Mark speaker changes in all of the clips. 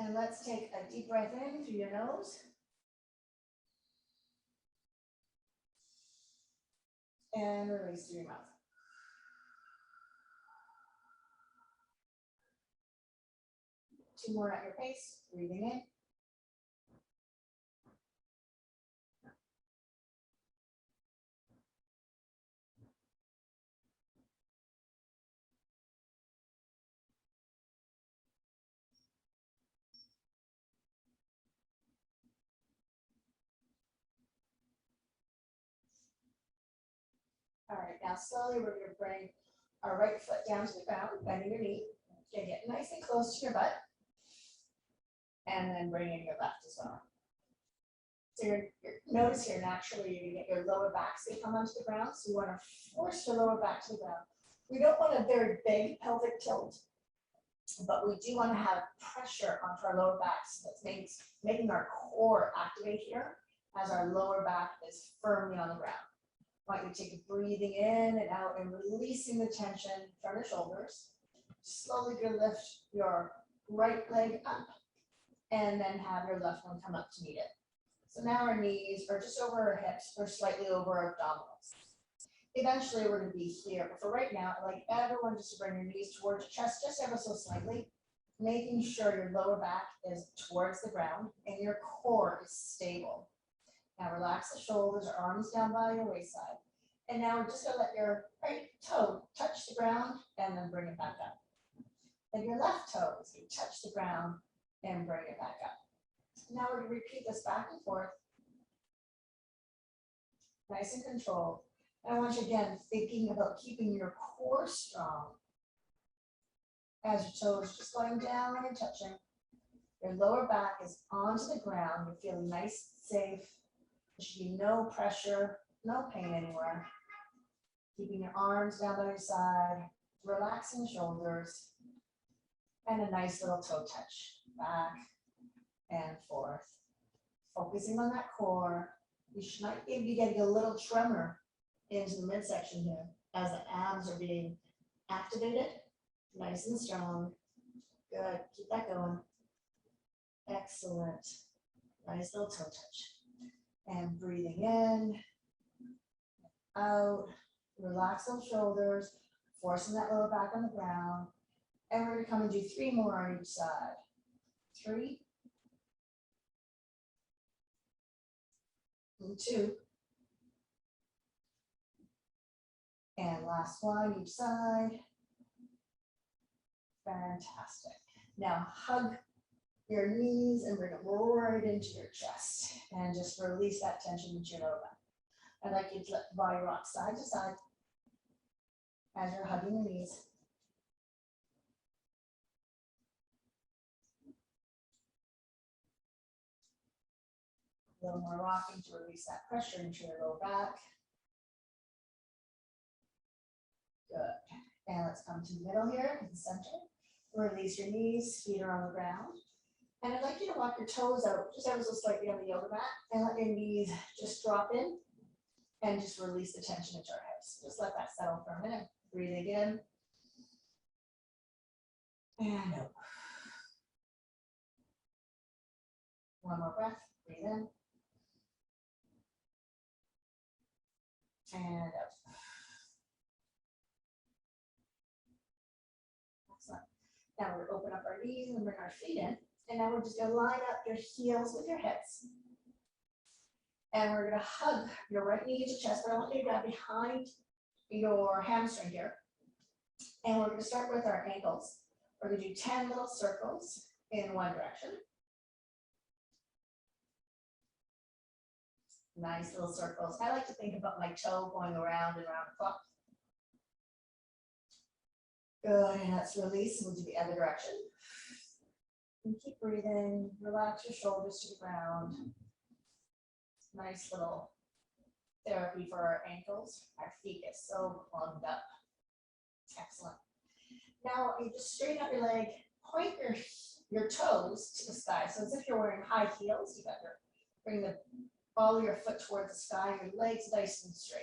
Speaker 1: And let's take a deep breath in through your nose. And release through your mouth. Two more at your pace, breathing in. All right, now slowly we're going to bring our right foot down to the ground, bending your knee. Okay, get nice and close to your butt. And then bringing your left as well. So notice here, naturally, you get your lower backs, they come onto the ground. So you want to force your lower back to the ground. We don't want a very big pelvic tilt, but we do want to have pressure onto our lower backs. That's making our core activate here as our lower back is firmly on the ground. I want you to take a breathing in and out and releasing the tension from your shoulders. Slowly going to lift your right leg up and then have your left one come up to meet it. So now our knees are just over our hips or slightly over our abdominals. Eventually we're going to be here, but for right now, I'd like everyone just to bring your knees towards your chest just ever so slightly, making sure your lower back is towards the ground and your core is stable. Now relax the shoulders, arms down by your waistline. And now we're just going to let your right toe touch the ground and then bring it back up. And your left toe is going to touch the ground and bring it back up. Now we're going to repeat this back and forth. Nice and controlled. And I want you again thinking about keeping your core strong as your toes just going down and touching. Your lower back is onto the ground. You're feeling nice, safe. There should be no pressure, no pain anywhere. Keeping your arms down by your side, relaxing the shoulders, and a nice little toe touch back and forth. Focusing on that core. You might be getting a little tremor into the midsection here as the abs are being activated. Nice and strong. Good. Keep that going. Excellent. Nice little toe touch. And breathing in, out. Relax those shoulders, forcing that lower back on the ground. And we're going to come and do 3 more on each side. 3. And 2. And last one each side. Fantastic. Now hug your knees and bring it right into your chest. And just release that tension into your lower back. I'd like you to let the body rock side to side as you're hugging your knees. A little more rocking to release that pressure into your lower back. Good. And let's come to the middle here, to the center. Release your knees, feet are on the ground. And I'd like you to walk your toes out just ever so slightly on the yoga mat and let your knees just drop in and just release the tension into our hips. Just let that settle for a minute. Breathe again. And out. One more breath. Breathe in. And out. Excellent. Now we're going to open up our knees and bring our feet in. And now we're just going to line up your heels with your hips. And we're going to hug your right knee to your chest, but I want you to grab behind your hamstring here. And we're going to start with our ankles. We're going to do 10 little circles in one direction. Nice little circles. I like to think about my toe going around and around the clock. Good, and let's release and we'll do the other direction. And keep breathing, relax your shoulders to the ground. Nice little therapy for our ankles. Our feet get so plugged up. Excellent. Now you just straighten up your leg, point your toes to the sky. So as if you're wearing high heels, you got your, bring the ball of your foot towards the sky, your legs nice and straight.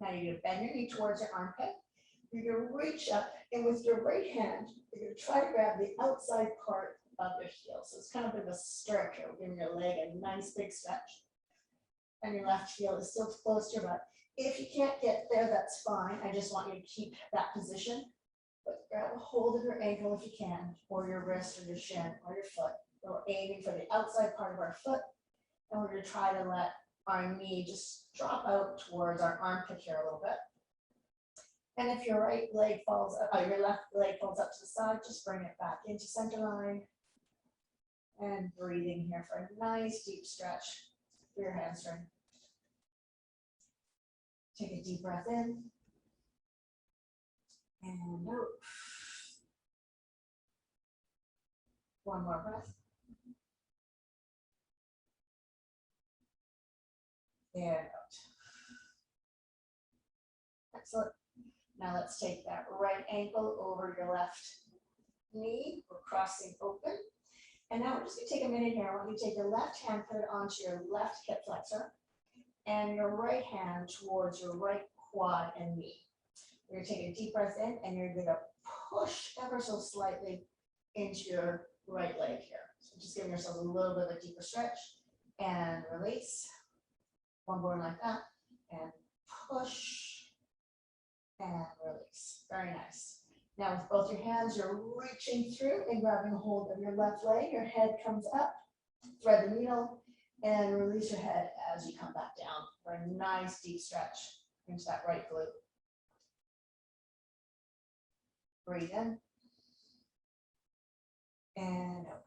Speaker 1: Now you're going to bend your knee towards your armpit. you're gonna reach up, and with your right hand, you're gonna try to grab the outside part of your heel. So it's kind of a bit of a stirrup here, giving your leg a nice big stretch. And your left heel is still close to your butt. If you can't get there, that's fine. I just want you to keep that position. But grab a hold of your ankle if you can, or your wrist, or your shin, or your foot. We're aiming for the outside part of our foot, and we're gonna try to let our knee just drop out towards our armpit here a little bit. And if your right leg falls, your left leg falls up to the side, just bring it back into center line. And breathing here for a nice deep stretch for your hamstring. Take a deep breath in. And out. One more breath. And out. Excellent. Now let's take that right ankle over your left knee. We're crossing open. And now we're just gonna take a minute here. I want you to take your left hand, put it onto your left hip flexor, and your right hand towards your right quad and knee. You're gonna take a deep breath in, and you're gonna push ever so slightly into your right leg here. So just giving yourself a little bit of a deeper stretch, and release. One more like that, and push, and release. Very nice. Now with both your hands, you're reaching through and grabbing a hold of your left leg. Your head comes up, thread the needle, and release your head as you come back down for a nice deep stretch into that right glute. Breathe in. And out.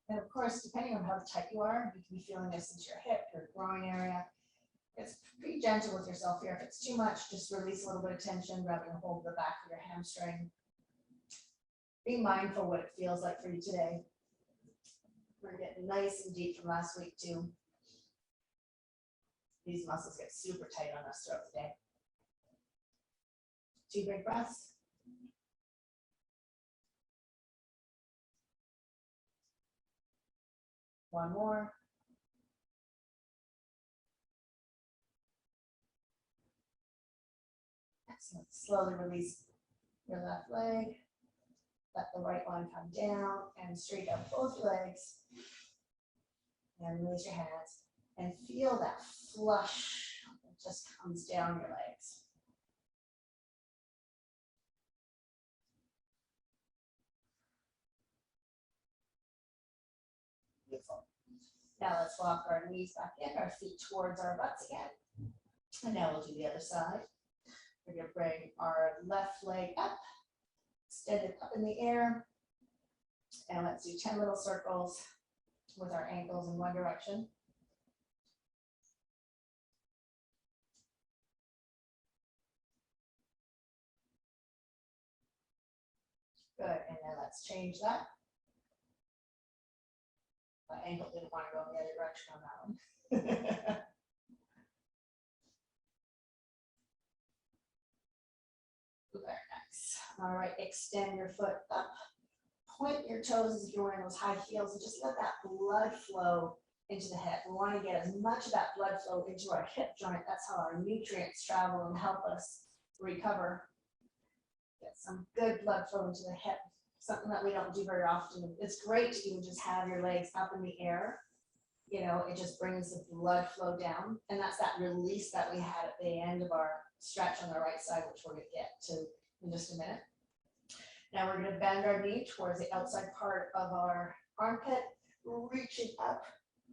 Speaker 1: And of course, depending on how tight you are, you can be feeling this into your hip, your groin area. It's pretty gentle with yourself here. If it's too much, just release a little bit of tension, grabbing a hold of the back of your hamstring. Be mindful what it feels like for you today. We're getting nice and deep from last week too. These muscles get super tight on us throughout the day. 2 big breaths. One more. Excellent. Slowly release your left leg. Let the right one come down and straight out both legs. And release your hands. And feel that flush that just comes down your legs. Beautiful. Now let's walk our knees back in, our feet towards our butts again. And now we'll do the other side. We're going to bring our left leg up, extend it up in the air. And let's do 10 little circles with our ankles in one direction. Good, and then let's change that. My ankle didn't want to go in the other direction on that one. Very nice. All right, extend your foot up. Point your toes as if you're wearing those high heels, and just let that blood flow into the hip. We want to get as much of that blood flow into our hip joint. That's how our nutrients travel and help us recover. Get some good blood flow into the hip, something that we don't do very often. It's great to even just have your legs up in the air. You know, it just brings the blood flow down. And that's that release that we had at the end of our stretch on the right side, which we're going to get to in just a minute. Now we're going to bend our knee towards the outside part of our armpit, reaching up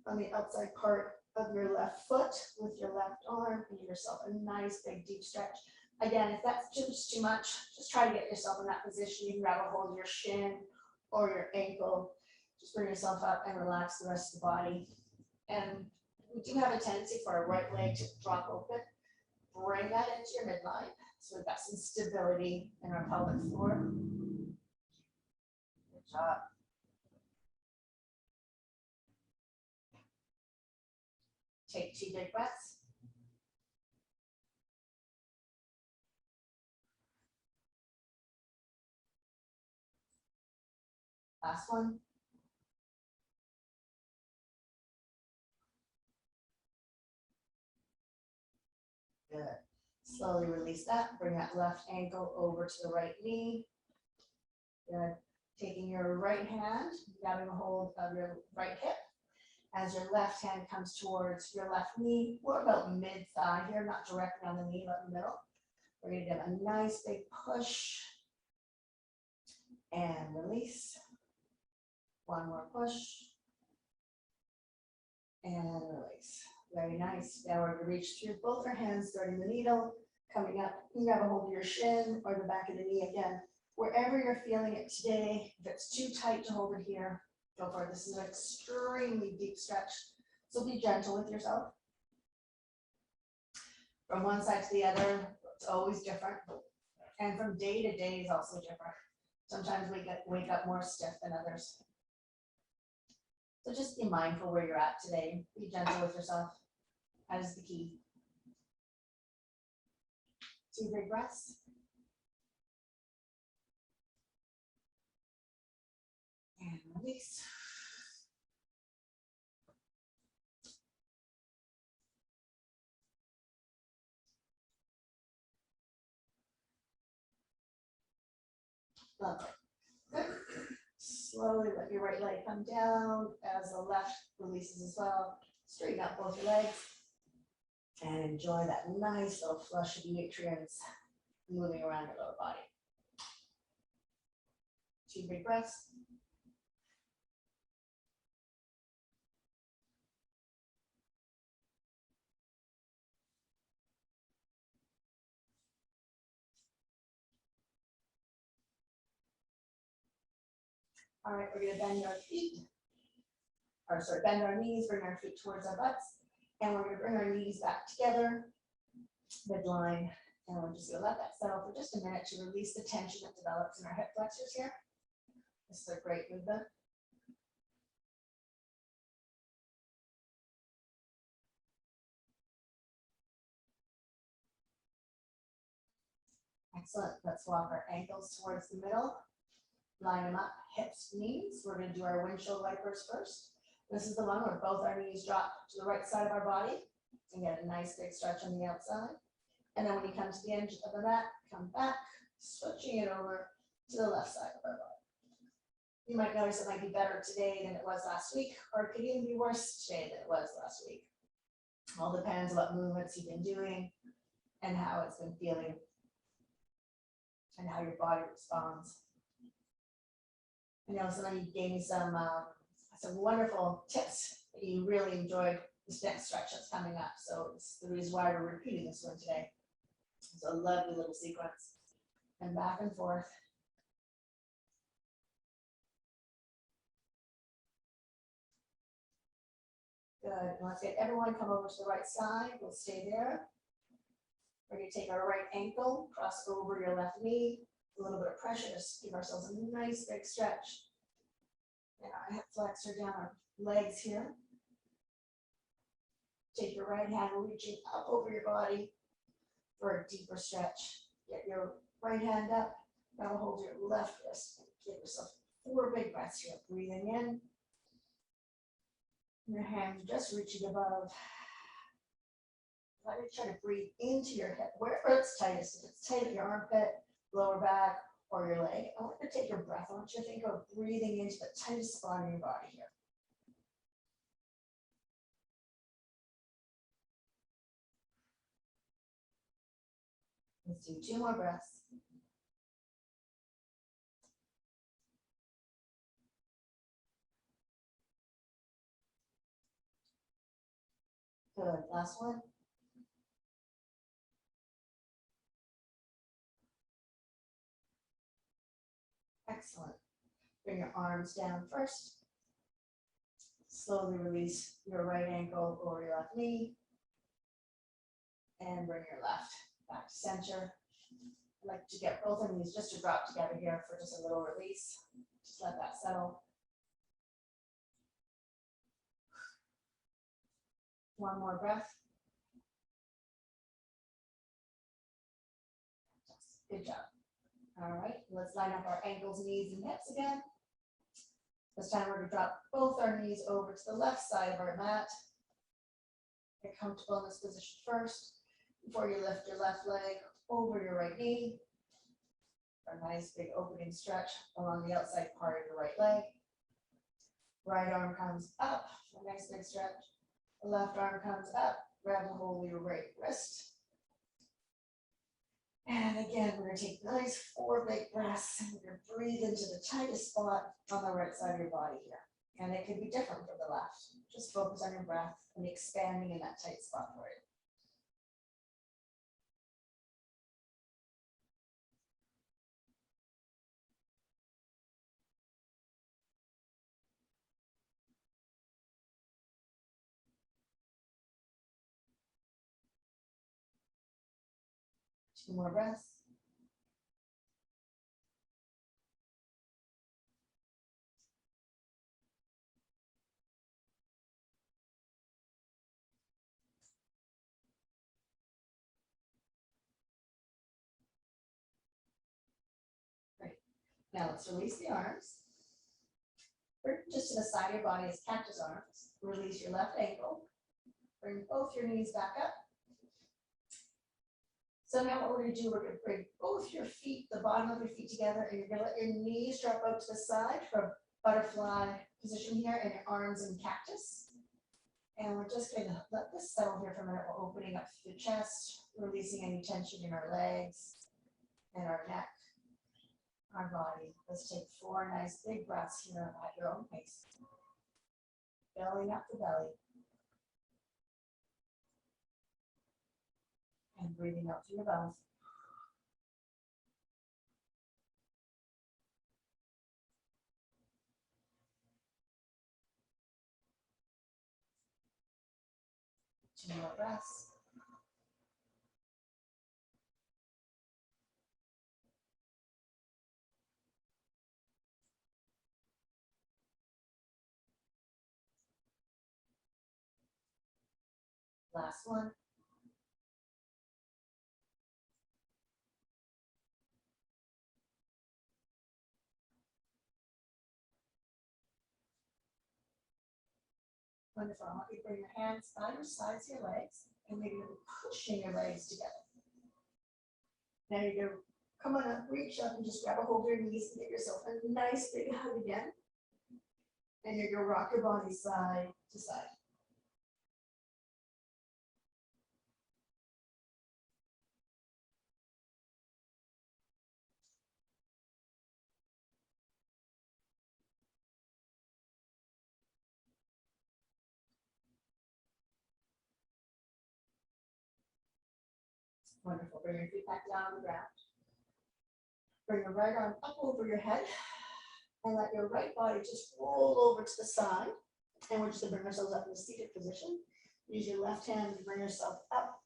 Speaker 1: on the outside part of your left foot with your left arm, and give yourself a nice big deep stretch. Again, if that's just too much, just try to get yourself in that position. You can grab a hold of your shin or your ankle. Just bring yourself up and relax the rest of the body. And we do have a tendency for our right leg to drop open. Bring that into your midline. So we've got some stability in our pelvic floor. Good job. Take 2 big breaths. Last one. Good. Slowly release that. Bring that left ankle over to the right knee. Good. Taking your right hand, grabbing a hold of your right hip. As your left hand comes towards your left knee, we're about mid-thigh here, not directly on the knee, but in the middle. We're going to give a nice big push and release. One more push and release. Very nice. Now we're going to reach through both our hands, threading the needle, coming up. You grab a hold of your shin or the back of the knee again. Wherever you're feeling it today, if it's too tight to hold it here, go for it. This is an extremely deep stretch, so be gentle with yourself. From one side to the other, it's always different. And from day to day is also different. Sometimes we wake up more stiff than others. So just be mindful where you're at today. Be gentle with yourself. That is the key. 2 big breaths. And release. Love it. Good. Slowly let your right leg come down as the left releases as well. Straighten out both your legs and enjoy that nice little flush of nutrients moving around your lower body. 2 big breaths. All right, we're gonna bend our feet, bend our knees, bring our feet towards our butts, and we're gonna bring our knees back together, midline, and we're just gonna let that settle for just a minute to release the tension that develops in our hip flexors here. This is a great movement. Excellent. Let's walk our ankles towards the middle. Line them up, hips, knees. We're going to do our windshield wipers first. This is the one where both our knees drop to the right side of our body and get a nice big stretch on the outside. And then when you come to the edge of the mat, come back, switching it over to the left side of our body. You might notice it might be better today than it was last week, or it could even be worse today than it was last week. All depends on what movements you've been doing and how it's been feeling and how your body responds. I know some of you gave me some wonderful tips that you really enjoyed this next stretch that's coming up. So it's the reason why we're repeating this one today. It's a lovely little sequence. And back and forth. Good. And let's get everyone come over to the right side. We'll stay there. We're going to take our right ankle, cross over your left knee. A little bit of pressure, just give ourselves a nice big stretch. And our hip flexor down our legs here. Take your right hand, reaching up over your body for a deeper stretch. Get your right hand up. Now hold your left wrist. Give yourself 4 big breaths here. Breathing in. Your hands just reaching above. Try to breathe into your hip, wherever it's tightest. If it's tight at your armpit, lower back, or your leg, I want you to take your breath. I want you to think of breathing into the tightest spot in your body here. Let's do 2 more breaths. Good, last one. Excellent. Bring your arms down first. Slowly release your right ankle over your left knee. And bring your left back to center. I'd like to get both of these just to drop together here for just a little release. Just let that settle. One more breath. Good job. All right, let's line up our ankles, knees, and hips again. This time we're going to drop both our knees over to the left side of our mat. Get comfortable in this position first. before you lift your left leg over your right knee. A nice big opening stretch along the outside part of your right leg. Right arm comes up, a nice big stretch. The left arm comes up, grab a hold of your right wrist. And again, we're gonna take nice 4 big breaths and we're gonna breathe into the tightest spot on the right side of your body here. And it could be different from the left. Just focus on your breath and expanding in that tight spot for you. Two more breaths. Great. Now let's release the arms. Or just to the side of your body as cactus arms. Release your left ankle. Bring both your knees back up. So now what we're going to do, we're going to bring both your feet, the bottom of your feet together, and you're going to let your knees drop out to the side for a butterfly position here, and your arms in cactus. And we're just going to let this settle here for a minute. We're opening up the chest, releasing any tension in our legs and our neck, our body. Let's take 4 nice big breaths here at your own pace. Belly up the belly. And breathing out through your mouth. Two more breaths. Last one. Wonderful. I want you to bring your hands by your sides of your legs and maybe pushing your legs together. Now you're going to come on up, reach up and just grab a hold of your knees and give yourself a nice big hug again. And you're going to rock your body side to side. Wonderful. Bring your feet back down on the ground. Bring your right arm up over your head and let your right body just roll over to the side. And we're just going to bring ourselves up in a seated position. Use your left hand to bring yourself up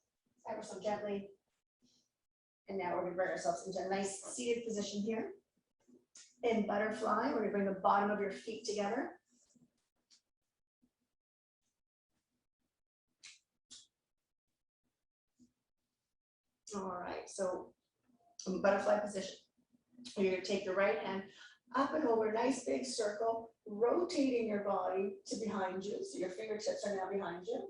Speaker 1: ever so gently. And now we're going to bring ourselves into a nice seated position here. In butterfly, we're going to bring the bottom of your feet together. All right, so in butterfly position, you're going to take your right hand up and over, nice big circle, rotating your body to behind you. So your fingertips are now behind you.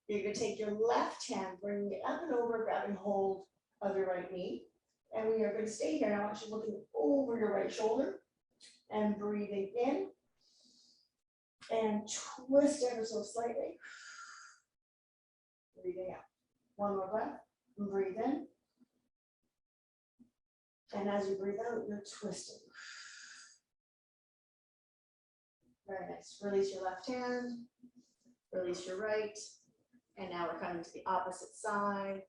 Speaker 1: You're going to take your left hand, bringing it up and over, grabbing hold of your right knee. And we are going to stay here. Now I want you looking over your right shoulder and breathing in and twist ever so slightly. Breathing out. One more breath. Breathe in. And as you breathe out, you're twisting. Very nice. Release your left hand. Release your right. And now we're coming to the opposite side.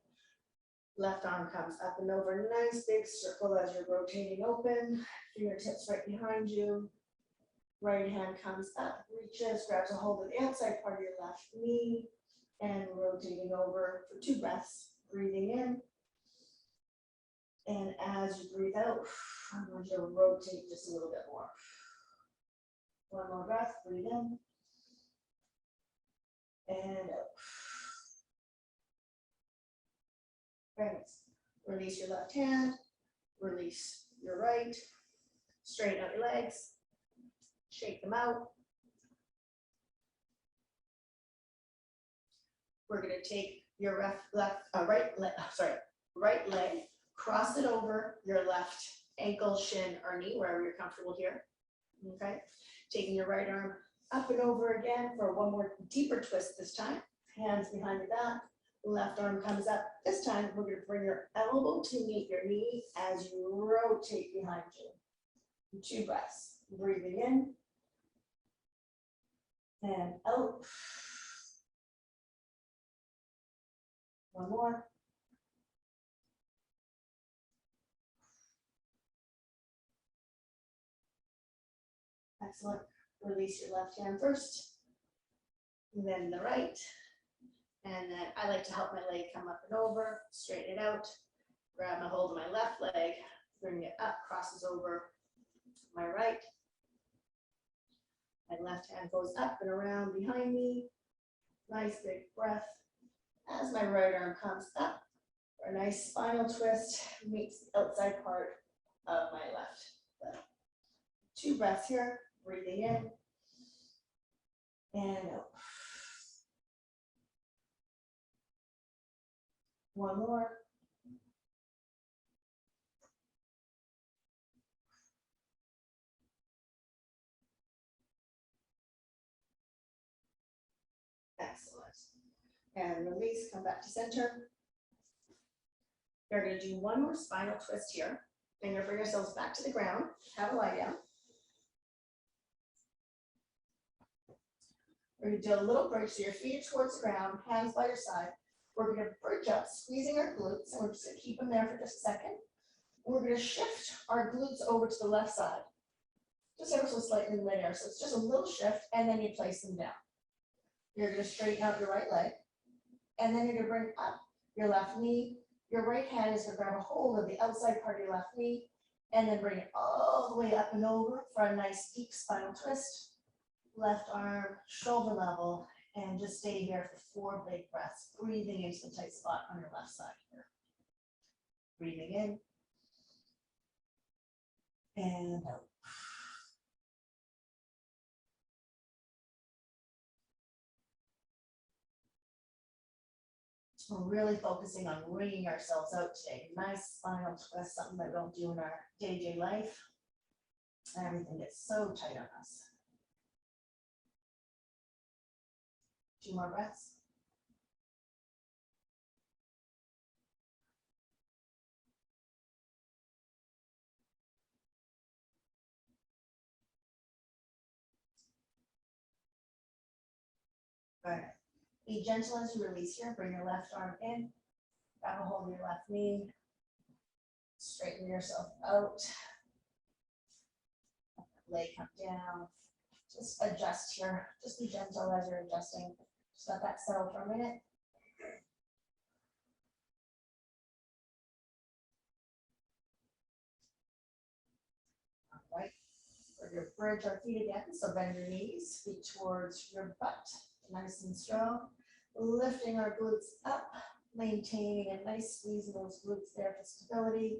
Speaker 1: Left arm comes up and over. Nice big circle as you're rotating open. Fingertips right behind you. Right hand comes up, reaches, grabs a hold of the outside part of your left knee. And rotating over for 2 breaths. Breathing in. And as you breathe out, I want you to rotate just a little bit more. One more breath, breathe in. And out. Very nice. Release your left hand, release your right, straighten out your legs, shake them out. We're going to take your right leg, cross it over your left ankle, shin, or knee, wherever you're comfortable here. Okay, taking your right arm up and over again for one more deeper twist this time. Hands behind your back, left arm comes up. This time, we're gonna bring your elbow to meet your knee as you rotate behind you. 2 breaths, breathing in and out. One more. Excellent. Release your left hand first, and then the right. And then I like to help my leg come up and over, straighten it out, grab a hold of my left leg, bring it up, crosses over my right. My left hand goes up and around behind me. Nice big breath. As my right arm comes up, for a nice spinal twist, meets the outside part of my left leg. 2 breaths here, breathing in and out. One more. Excellent. And release, come back to center. You're going to do one more spinal twist here. And you're going to bring yourselves back to the ground. Have a lie down. We're going to do a little bridge, so your feet are towards the ground, hands by your side. We're going to bridge up, squeezing our glutes, and we're just going to keep them there for just a second. We're going to shift our glutes over to the left side, just ever so slightly in midair. So it's just a little shift, and then you place them down. You're going to straighten out your right leg, and then you're going to bring up your left knee. Your right hand is going to grab a hold of the outside part of your left knee, and then bring it all the way up and over for a nice deep spinal twist. Left arm, shoulder level, and just stay here for 4 big breaths, breathing into the tight spot on your left side here. Breathing in and out. We're really focusing on wringing ourselves out today. Nice spinal twist, something that we don't do in our day-to-day life. Everything gets so tight on us. 2 more breaths. All right. Be gentle as you release here. Bring your left arm in. Grab a hold of your left knee. Straighten yourself out. Leg come down. Just adjust here. Just be gentle as you're adjusting. Just let that settle for a minute. All right. We're going to bridge our feet again. So bend your knees, feet towards your butt. Nice and strong. Lifting our glutes up, maintaining a nice squeeze in those glutes there for stability.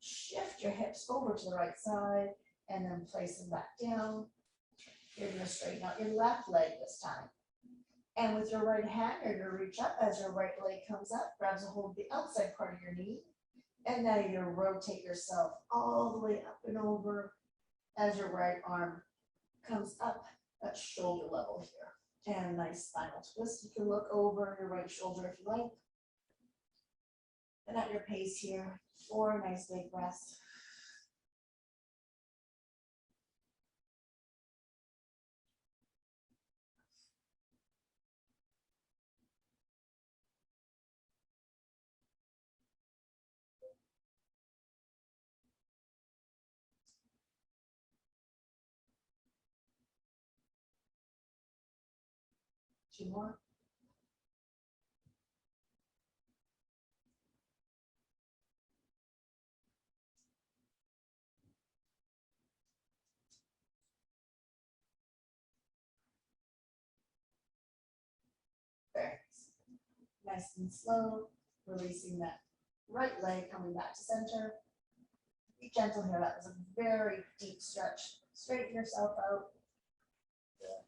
Speaker 1: Shift your hips over to the right side and then place them back down. You're going to straighten out your left leg this time. And with your right hand, you're going to reach up as your right leg comes up, grabs a hold of the outside part of your knee. And now you're going to rotate yourself all the way up and over as your right arm comes up at shoulder level here. And nice spinal twist. You can look over your right shoulder if you like. And at your pace here, 4 nice big breaths. Two more. Very nice and slow, releasing that right leg, coming back to center. Be gentle here. That was a very deep stretch. Straighten yourself out. Good.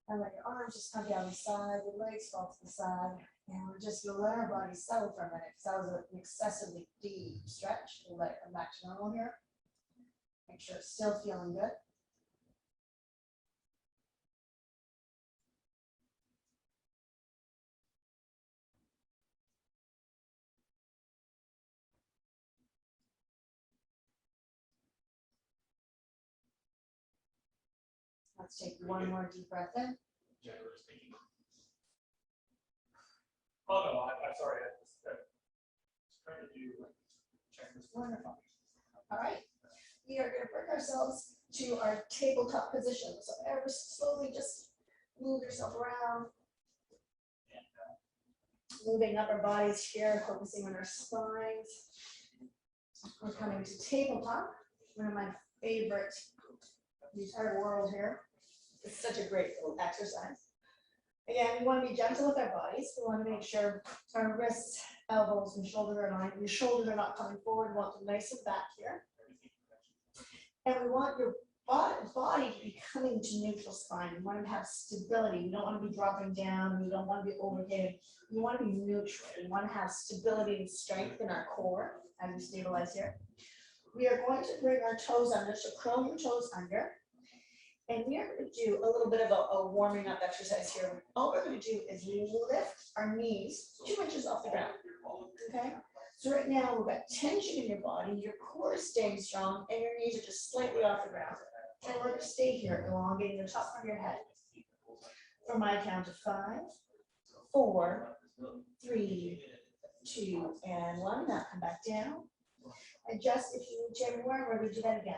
Speaker 1: And let your arms just come down the side, your legs fall to the side, And we're just gonna let our body settle for a minute, because that was an excessively deep stretch. We'll let it come back to normal here. Make sure it's still feeling good. Let's take one more deep breath in.
Speaker 2: Generally speaking. Oh, no, I'm sorry. I was trying to do check this.
Speaker 1: Wonderful. All right. We are going to bring ourselves to our tabletop position. So ever slowly just move yourself around. Moving up our bodies here, focusing on our spines. We're coming to tabletop, one of my favorite in the entire world here. It's such a great little exercise. Again, we want to be gentle with our bodies. We want to make sure our wrists, elbows, and shoulders are aligned. Your shoulders are not coming forward. We want them nice and back here. And we want your body to be coming to neutral spine. We want to have stability. We don't want to be dropping down. We don't want to be overheated. We want to be neutral. We want to have stability and strength in our core as we stabilize here. We are going to bring our toes under, so curl your toes under. And we are going to do a little bit of a warming up exercise here. All we're going to do is we lift our knees 2 inches off the ground. Okay? So right now we've got tension in your body, your core is staying strong, and your knees are just slightly off the ground. And we're going to stay here, elongating the top of your head. For my count of 5, 4, 3, 2, and 1. Now come back down. Adjust if you need to everywhere. We're going to do that again.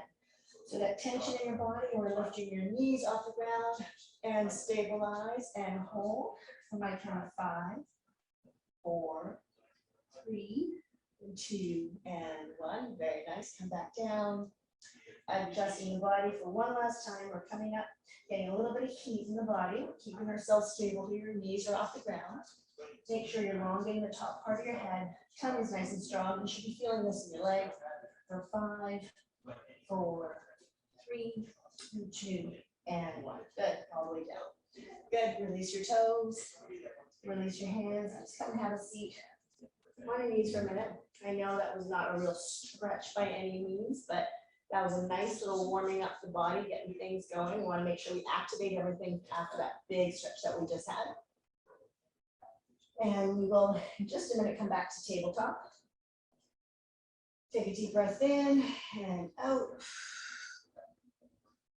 Speaker 1: So that tension in your body, and we're lifting your knees off the ground and stabilize and hold. For my count of 5, 4, 3, 2, and 1. Very nice. Come back down. Adjusting the body for one last time. We're coming up, getting a little bit of heat in the body. We're keeping ourselves stable here. Your knees are off the ground. Make sure you're elongating the top part of your head. Tongue is nice and strong. You should be feeling this in your legs. For 5, 4, 3, 2, and 1. Good. All the way down. Good. Release your toes. Release your hands. Just come and have a seat. On your knees for a minute. I know that was not a real stretch by any means, but that was a nice little warming up the body, getting things going. We want to make sure we activate everything after that big stretch that we just had. And we will, in just a minute, come back to tabletop. Take a deep breath in and out.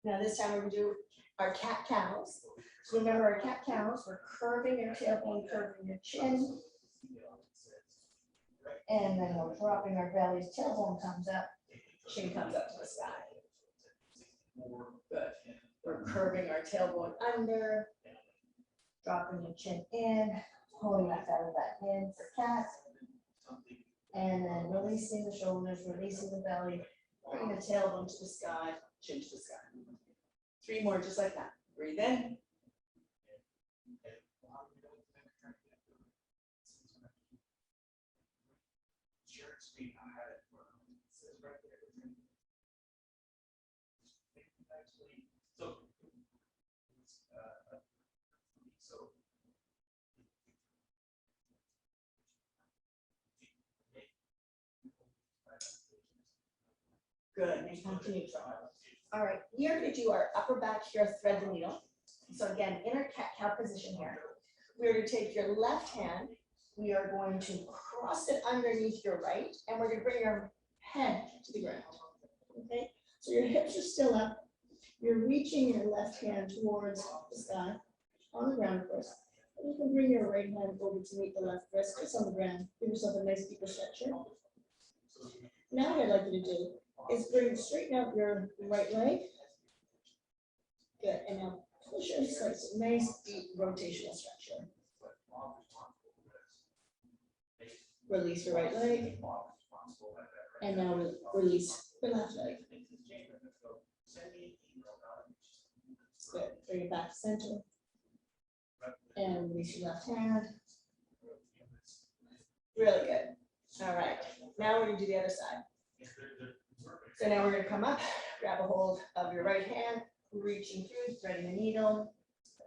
Speaker 1: Now this time we're going to do our cat-cows. So remember our cat-cows, we're curving your tailbone, curving your chin. And then we're dropping our bellies, tailbone comes up, chin comes up to the sky. Good. We're curving our tailbone under, dropping your chin in, pulling back out of that in for cat. And then releasing the shoulders, releasing the belly, bringing the tailbone to the sky, chin to the sky. 3 more just like that. Breathe in. Good, and continue. All right, we are going to do our upper back here, thread the needle. So again, in our cat-cow position here, we're going to take your left hand, we are going to cross it underneath your right, and we're going to bring your head to the ground. Okay, so your hips are still up. You're reaching your left hand towards the sky, on the ground first. And you can bring your right hand over to meet the left wrist, just on the ground. Give yourself a nice deeper stretch here. Now what I'd like you to do is straighten out your right leg. Good, and now push your legs, nice deep rotational stretch here. Release your right leg, and now release your left leg. Good, bring it back to center, and release your left hand. Really good. All right, now we're going to do the other side. So now we're going to come up, grab a hold of your right hand, reaching through, threading the needle.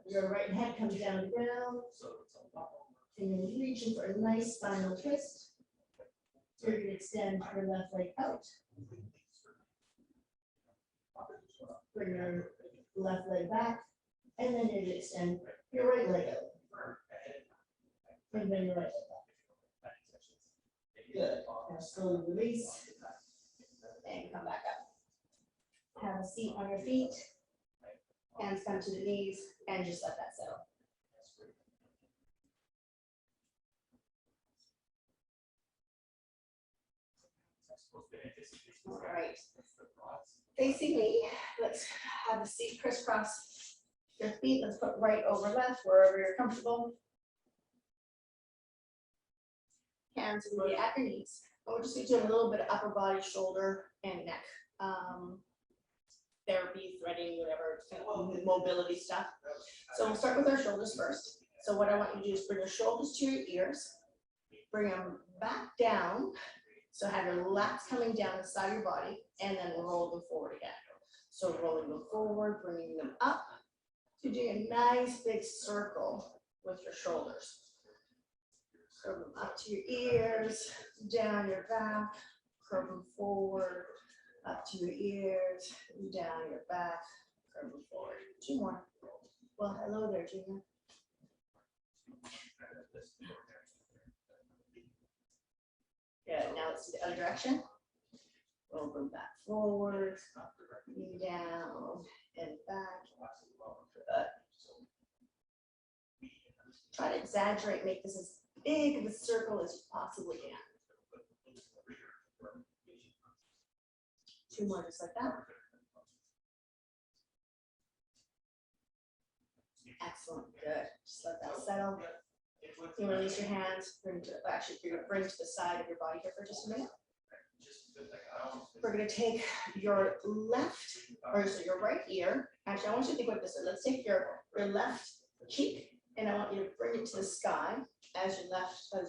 Speaker 1: Your right hand comes down to the ground. And then reaching for a nice spinal twist. So you can extend your left leg out. Bring your left leg back, and then you extend your right leg out. And then your right leg back. Good. Now slowly release. And come back up. Have a seat on your feet. Hands come to the knees, and just let that settle. All right. Facing me, let's have the seat crisscross your feet. Let's put right over left, wherever you're comfortable. Hands will be at your knees. And we're just going to do a little bit of upper body, shoulder, and neck. Therapy, threading, whatever, kind of mobility stuff. So we'll start with our shoulders first. So what I want you to do is bring your shoulders to your ears, bring them back down. So have your lats coming down the side of your body, and then roll them forward again. So rolling them forward, bringing them up. So doing a nice big circle with your shoulders. Curve them up to your ears, down your back, curve them forward, up to your ears, down your back, curve them forward. 2 more. Well, hello there, Gina. Good. Now let's do the other direction. Roll them back forward, knee down and back. Good. Try to exaggerate, make this as big of a circle as you possibly can. 2 more just like that. Excellent. Good. Just let that settle. You release your hands, actually you're gonna bring to the side of your body here for just a minute. We're gonna take your left, or so your right ear. Actually, I want you to think about this. Let's take your left cheek, and I want you to bring it to the sky as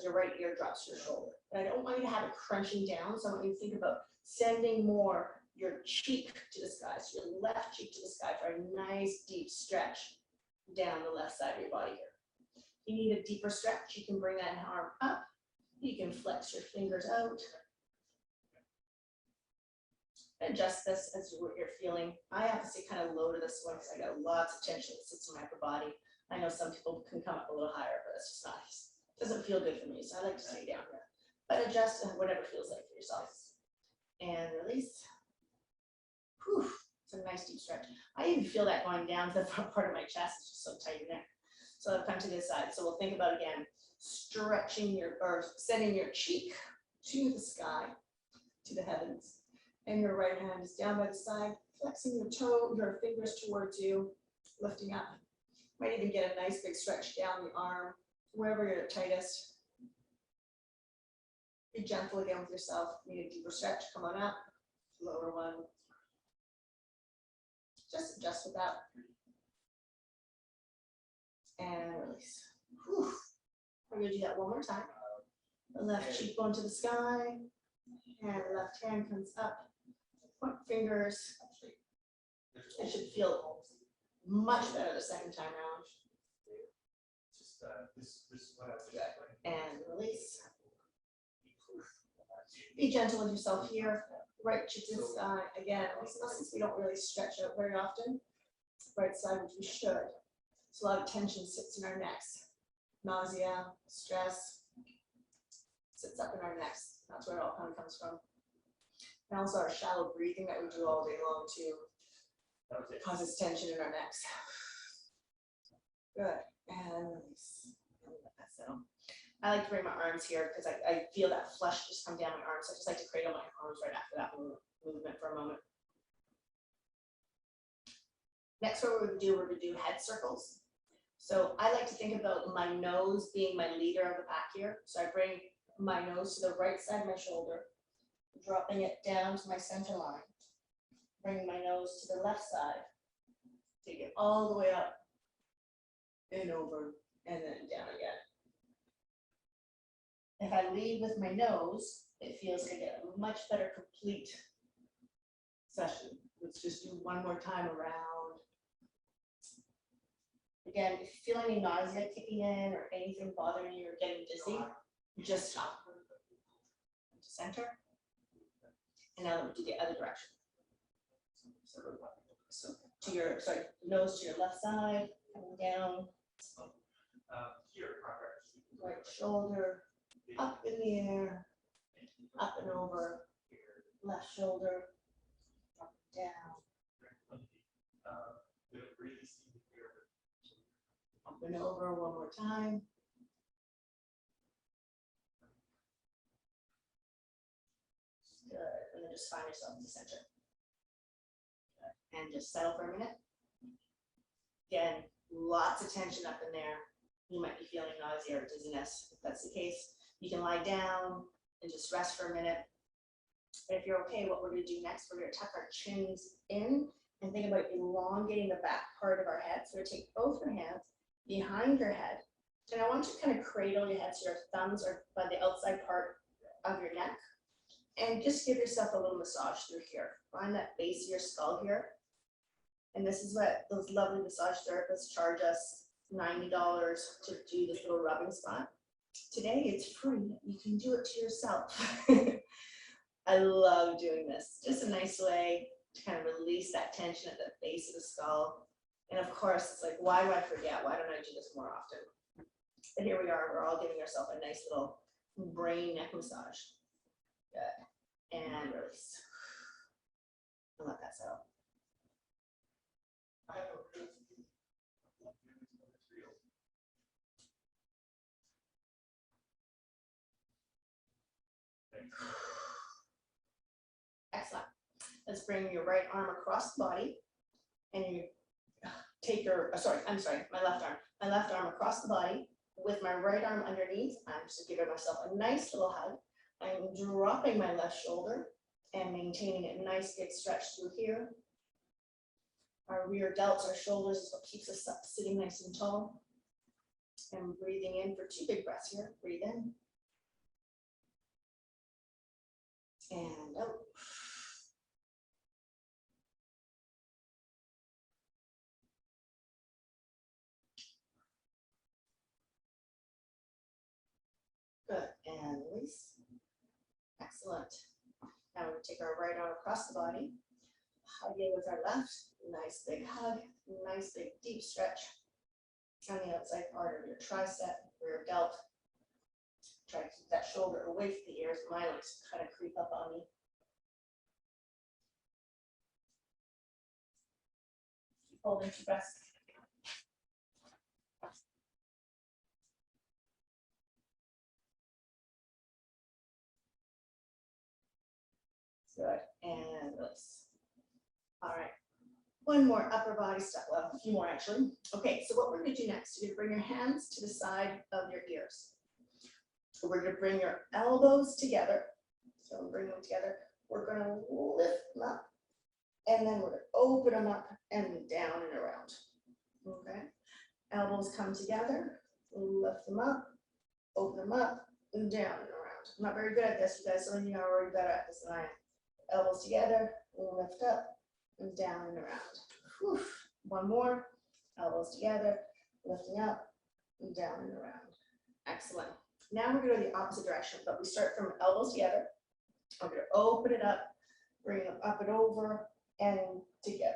Speaker 1: your right ear drops to your shoulder. But I don't want you to have it crunching down, so I want you to think about sending more your cheek to the sky, so your left cheek to the sky for a nice deep stretch down the left side of your body here. You need a deeper stretch, you can bring that arm up, you can flex your fingers out. Adjust this as to what you're feeling. I have to stay kind of low to this one because I got lots of tension that sits in my upper body. I know some people can come up a little higher, but it's just not, doesn't feel good for me, so I like to stay down here. But adjust to whatever feels like for yourself. And release. Whew, it's a nice deep stretch. I even feel that going down to the front part of my chest. It's just so tight in there. So I'll come to this side. So we'll think about again, stretching or sending your cheek to the sky, to the heavens. And your right hand is down by the side, flexing your fingers towards you, lifting up. Might even get a nice big stretch down the arm, wherever you're tightest. Be gentle again with yourself. Need a deeper stretch, come on up, lower one. Just adjust with that. And release. Whew. We're gonna do that one more time. The left cheekbone to the sky, and the left hand comes up. Point fingers. It should feel much better the second time around. Good. And release. Be gentle with yourself here. Right cheek to the sky. Again, since we don't really stretch out very often, right side, which we should. So a lot of tension sits in our necks. Nausea, stress, sits up in our necks. That's where it all kind of comes from. And also our shallow breathing that we do all day long too causes tension in our necks. Good. And release. And let that settle. I like to bring my arms here because I feel that flush just come down my arms. So I just like to cradle my arms right after that movement for a moment. Next, what we're going to do head circles. So I like to think about my nose being my leader of the pack here. So I bring my nose to the right side of my shoulder, dropping it down to my center line. Bring my nose to the left side, take it all the way up and over and then down again. If I lead with my nose, it feels like I get a much better complete session. Let's just do one more time around Again, if you feel any nausea kicking in or anything bothering you or getting dizzy, just stop. To center. And now we'll do the other direction. So to your, sorry, nose to your left side, coming down, right shoulder, up in the air, up and over, left shoulder, up and down, up and over one more time. Good, and then just find yourself in the center. Good. And just settle for a minute. Again, lots of tension up in there. You might be feeling nausea or dizziness. If that's the case, you can lie down and just rest for a minute. But if you're okay, what we're gonna do next, we're gonna tuck our chins in and think about elongating the back part of our head. So we're gonna take both your hands behind your head. And I want you to kind of cradle your head so your thumbs are by the outside part of your neck. And just give yourself a little massage through here. Find that base of your skull here. And this is what those lovely massage therapists charge us, $90 to do this little rubbing spot. Today it's free. You can do it to yourself. I love doing this. Just a nice way to kind of release that tension at the base of the skull. And of course, it's like, why do I forget? Why don't I do this more often? But here we are. We're all giving ourselves a nice little brain neck massage. Good. And release. And let that settle. Excellent. Let's bring your right arm across the body and you take your, my left arm across the body with my right arm underneath. I'm just giving myself a nice little hug. I'm dropping my left shoulder and maintaining a nice big stretch through here. Our rear delts, our shoulders is what keeps us up, sitting nice and tall. And breathing in for 2 big breaths here. Breathe in. And out. Good, and release. Excellent. Now we're going to take our right arm across the body, hug in with our left, nice big hug, nice big deep stretch on the outside part of your tricep, rear delt. Try to keep that shoulder away from the ears. My legs kind of creep up on me. Keep holding 2 breaths. Good, and release. All right, one more upper body stuff, well, a few more actually. Okay, so what we're gonna do next, you're gonna bring your hands to the side of your ears. We're gonna bring your elbows together. So bring them together. We're gonna lift them up, and then we're gonna open them up and down and around. Okay, elbows come together, lift them up, open them up, and down and around. I'm not very good at this, you guys. Some of you are already better at this than I am. Elbows together, lift up and down and around. Whew. One more, elbows together, lifting up and down and around. Excellent. Now we're going to go the opposite direction, but we start from elbows together. I'm going to open it up, bring them up and over and together.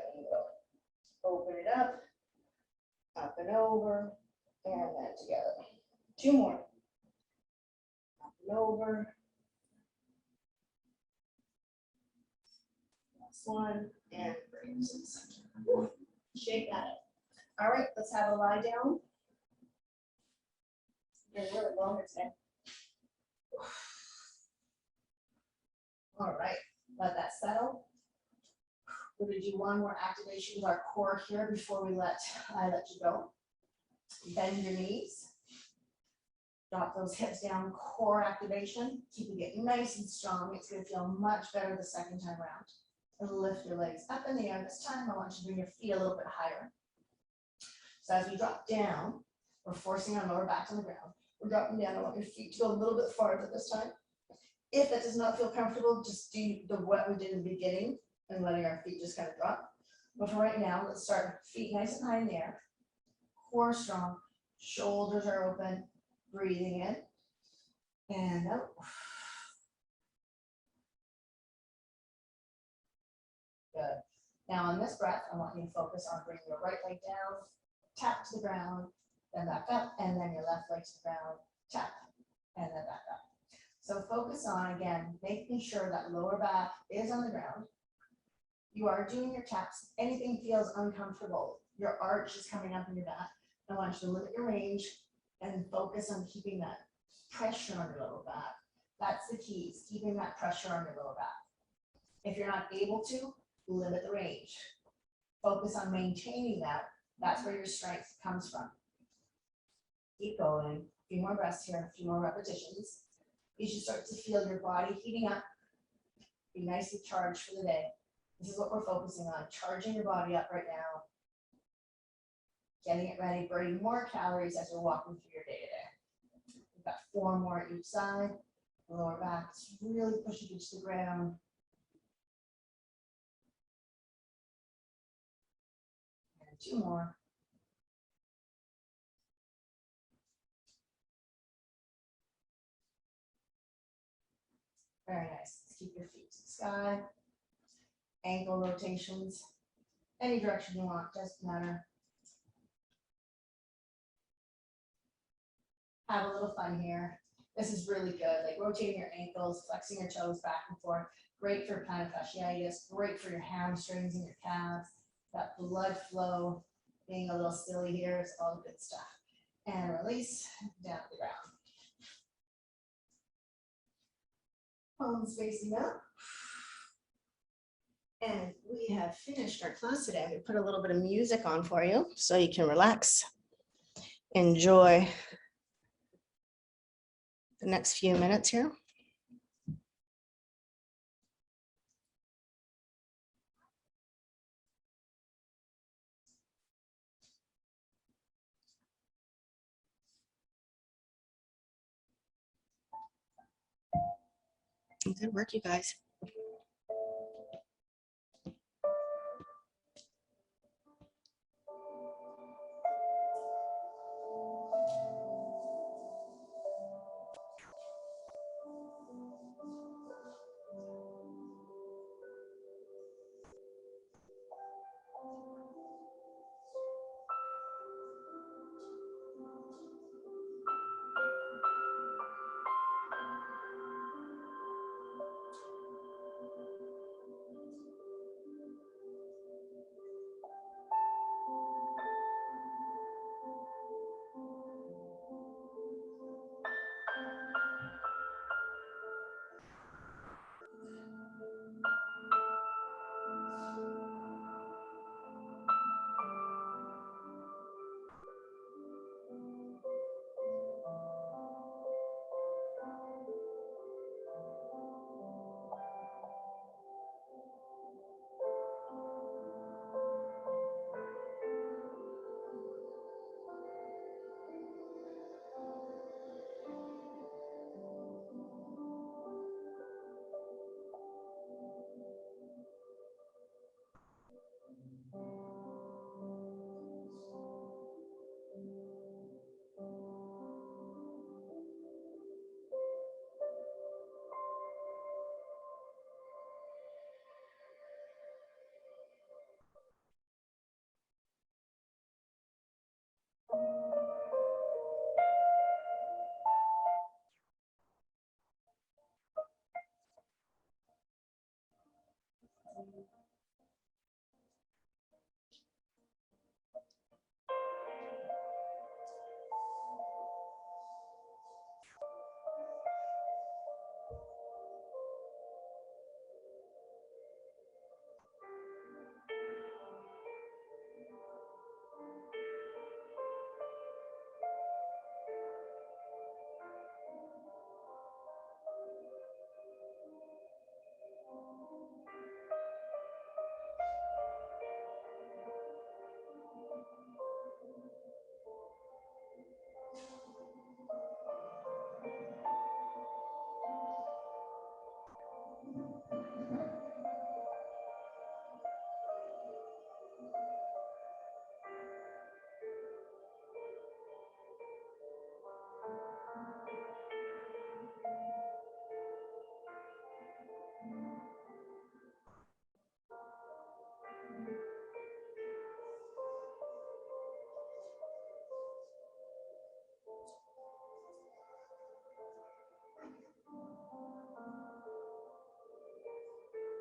Speaker 1: Open it up and over, and then together. 2 more. Up and over. One and bring it to the center. Whew. Shake that up. All right, let's have a lie down. You're really longer today. All right, let that settle. We're going to do one more activation of our core here before I let you go. Bend your knees. Drop those hips down, core activation. Keeping it nice and strong. It's going to feel much better the second time around. And lift your legs up in the air. This time I want you to bring your feet a little bit higher. So as we drop down, we're forcing our lower back on the ground. We're dropping down. I want your feet to go a little bit farther this time. If that does not feel comfortable, just do what we did in the beginning and letting our feet just kind of drop. But for right now, let's start feet nice and high in the air. core strong, shoulders are open, breathing in and out. Good. Now on this breath, I want you to focus on bringing your right leg down, tap to the ground, then back up, and then your left leg to the ground, tap, and then back up. So focus on, again, making sure that lower back is on the ground. You are doing your taps. Anything feels uncomfortable, your arch is coming up in your back. I want you to limit your range and focus on keeping that pressure on your lower back. That's the key, is keeping that pressure on your lower back. If you're not able to, limit the range. Focus on maintaining that. That's where your strength comes from. Keep going. A few more breaths here, a few more repetitions. You should start to feel your body heating up. Be nicely charged for the day. This is what we're focusing on, charging your body up right now. Getting it ready, burning more calories as you're walking through your day-to-day. We've got 4 more each side. The lower back is really pushing you to the ground. And 2 more. Very nice. Let's keep your feet to the sky. Ankle rotations. Any direction you want, doesn't matter. Have a little fun here. This is really good, like rotating your ankles, flexing your toes back and forth. Great for plantar fasciitis, great for your hamstrings and your calves. That blood flow, being a little silly here is all good stuff. And release down to the ground. Palms facing up. And we have finished our class today. I'm going to put a little bit of music on for you so you can relax, enjoy the next few minutes here. Good work, you guys.